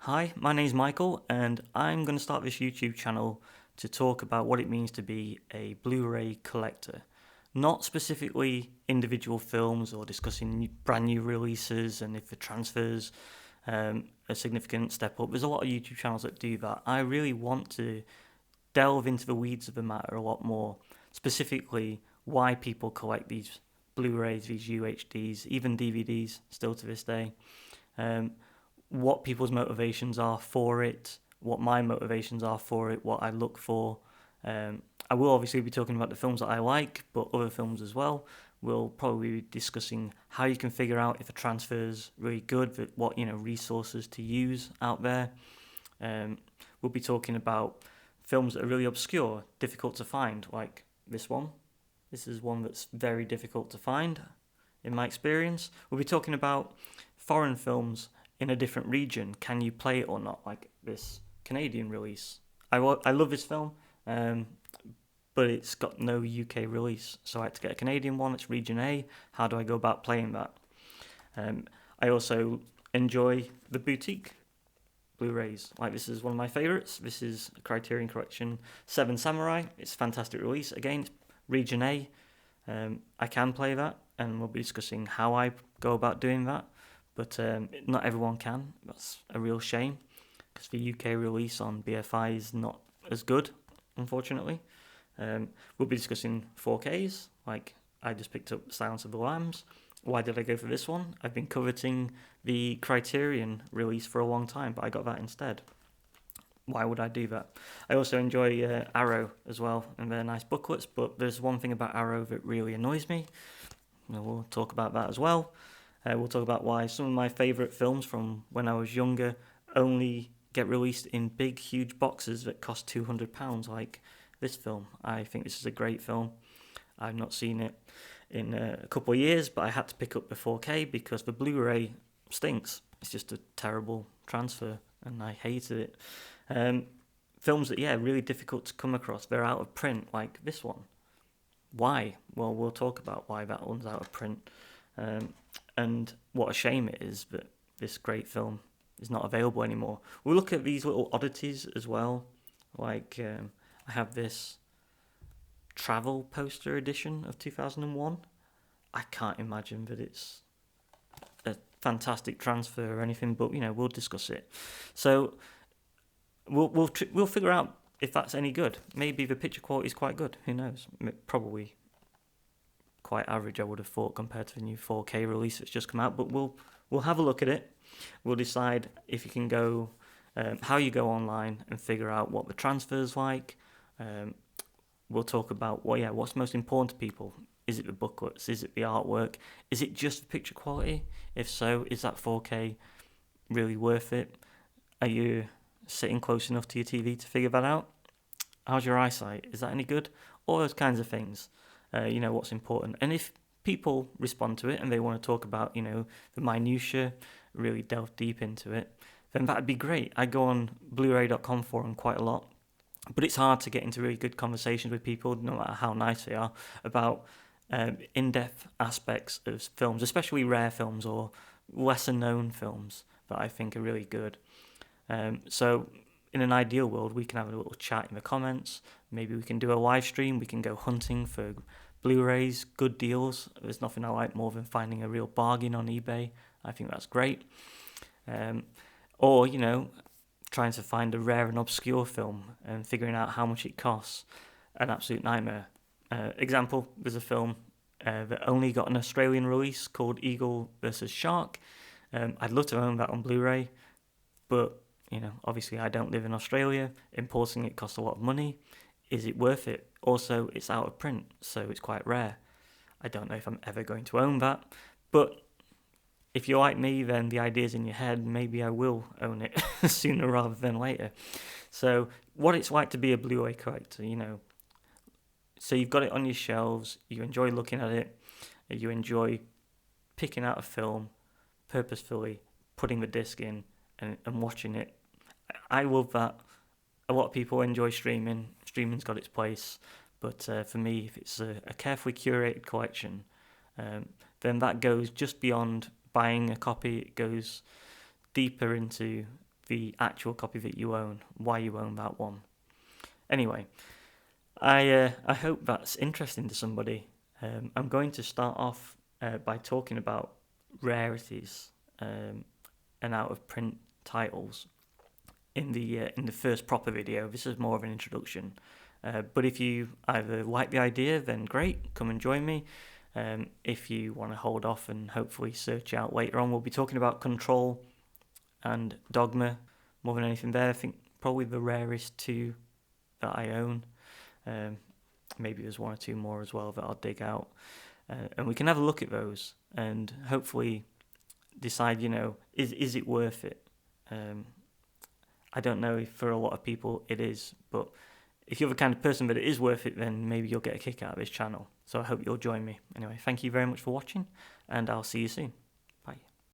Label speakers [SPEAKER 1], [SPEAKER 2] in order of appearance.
[SPEAKER 1] Hi, my name's Michael, and I'm going to start this YouTube channel to talk about what it means to be a Blu-ray collector. Not specifically individual films or discussing brand new releases and if the transfers a significant step up. There's a lot of YouTube channels that do that. I really want to delve into the weeds of the matter a lot more, specifically why people collect these Blu-rays, these UHDs, even DVDs still to this day. Um, what people's motivations are for it, what my motivations are for it, what I look for. I will obviously be talking about the films that I like, but other films as well. We'll probably be discussing how you can figure out if a transfer is really good, what resources to use out there. Um, we'll be talking about films that are really obscure, difficult to find, like this one. This is one that's very difficult to find, in my experience. We'll be talking about foreign films in a different region. Can you play it or not? Like this Canadian release. I love this film, but it's got no UK release. So I had to get a Canadian one. It's region A. How do I go about playing that? I also enjoy the boutique Blu-rays. Like this is one of my favourites. This is a Criterion Collection 7 Samurai. It's a fantastic release. Again, it's region A. I can play that, and we'll be discussing how I go about doing that. But not everyone can. That's a real shame because the UK release on BFI is not as good, unfortunately. We'll be discussing 4Ks, like I just picked up Silence of the Lambs. Why did I go for this one? I've been coveting the Criterion release for a long time, but I got that instead. Why would I do that? I also enjoy Arrow as well, and they're nice booklets, but there's one thing about Arrow that really annoys me. We'll talk about that as well. We'll talk about why some of my favourite films from when I was younger only get released in big, huge boxes that cost £200, like this film. I think this is a great film. I've not seen it in a couple of years, but I had to pick up the 4K because the Blu-ray stinks. It's just a terrible transfer, and I hated it. Films that, really difficult to come across. They're out of print, like this one. Why? Well, we'll talk about why that one's out of print. And what a shame it is that this great film is not available anymore. We'll look at these little oddities as well. Like, I have this travel poster edition of 2001. I can't imagine that it's a fantastic transfer or anything, but we'll discuss it. So we'll figure out if that's any good. Maybe the picture quality is quite good. Who knows? Probably quite average, I would have thought, compared to the new 4K release that's just come out. But we'll have a look at it. We'll decide if you can go, how you go online and figure out what the transfer's like. We'll talk about what's most important to people. Is it the booklets? Is it the artwork? Is it just the picture quality? If so, is that 4K really worth it? Are you sitting close enough to your TV to figure that out? How's your eyesight? Is that any good? All those kinds of things. What's important. And if people respond to it and they want to talk about, the minutiae, really delve deep into it, then that'd be great. I go on Blu-ray.com forum quite a lot, but it's hard to get into really good conversations with people, no matter how nice they are, about in-depth aspects of films, especially rare films or lesser-known films that I think are really good. So in an ideal world, we can have a little chat in the comments. Maybe we can do a live stream. We can go hunting for Blu-rays, good deals. There's nothing I like more than finding a real bargain on eBay. I think that's great. Or, trying to find a rare and obscure film and figuring out how much it costs. An absolute nightmare. Example, there's a film that only got an Australian release called Eagle versus Shark. I'd love to own that on Blu-ray, but obviously I don't live in Australia. Importing it costs a lot of money. Is it worth it? Also, it's out of print, so it's quite rare. I don't know if I'm ever going to own that, but if you're like me, then the idea's in your head. Maybe I will own it sooner rather than later. So, what it's like to be a Blu-ray collector, So you've got it on your shelves. You enjoy looking at it. You enjoy picking out a film purposefully, putting the disc in, and watching it. I love that. A lot of people enjoy streaming. Streaming's got its place, but for me, if it's a carefully curated collection, then that goes just beyond buying a copy. It goes deeper into the actual copy that you own, why you own that one. Anyway, I hope that's interesting to somebody. I'm going to start off by talking about rarities and out of print titles in the first proper video. This is more of an introduction. But if you either like the idea, then great, come and join me. If you want to hold off and hopefully search out later on, we'll be talking about Control and Dogma more than anything there. I think probably the rarest two that I own. Maybe there's one or two more as well that I'll dig out. And we can have a look at those and hopefully decide, is it worth it? I don't know if for a lot of people it is, but if you're the kind of person that it is worth it, then maybe you'll get a kick out of this channel. So I hope you'll join me. Anyway, thank you very much for watching, and I'll see you soon.